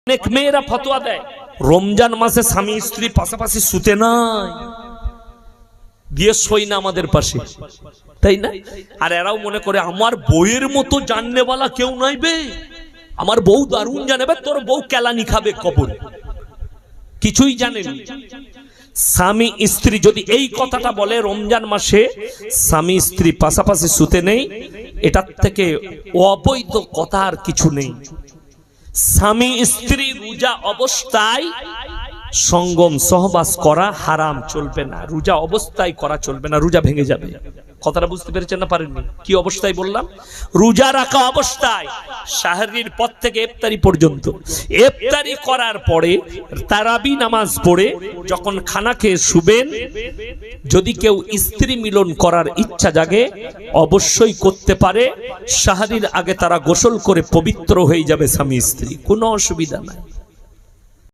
অনেক মেয়েরা ফতোয়া দেয় রমজান মাসে স্বামী স্ত্রী পাশাপাশি শুতে নাই, দিয়ে সই না আমাদের পাশে, তাই না? আর এরাও মনে করে আমার বউয়ের মতো জাননেওয়ালা কেউ নাই বে, আমার বউ দারুণ জানে, তোর বউ কেলানি খাবে কবরে, কিছুই জানেনি। স্বামী স্ত্রী যদি এই কথাটা বলে রমজান মাসে স্বামী স্ত্রী পাশাপাশি শুতে নেই, এটার থেকে অবৈধ কথা আর কিছু নেই। স্বামী স্ত্রী রোজা অবস্থায় সঙ্গম সহবাস করা হারাম, চলবে না, রোজা অবস্থায় করা চলবে না, রোজা ভেঙে যাবে। কথাটা বুঝতে পেরেছেন না পারেননি? কি অবস্থায় বললাম? রোজা রাখা অবস্থায়, সাহরির পর থেকে ইফতারি পর্যন্ত। ইফতারি করার পরে তারাবি নামাজ পড়ে যখন খানা খেয়ে শুবেন, যদি কেউ স্ত্রী মিলন করার ইচ্ছা জাগে অবশ্যই করতে পারে। সাহরির আগে তারা গোসল করে পবিত্র হয়ে যাবে স্বামী স্ত্রী, কোনো অসুবিধা নাই।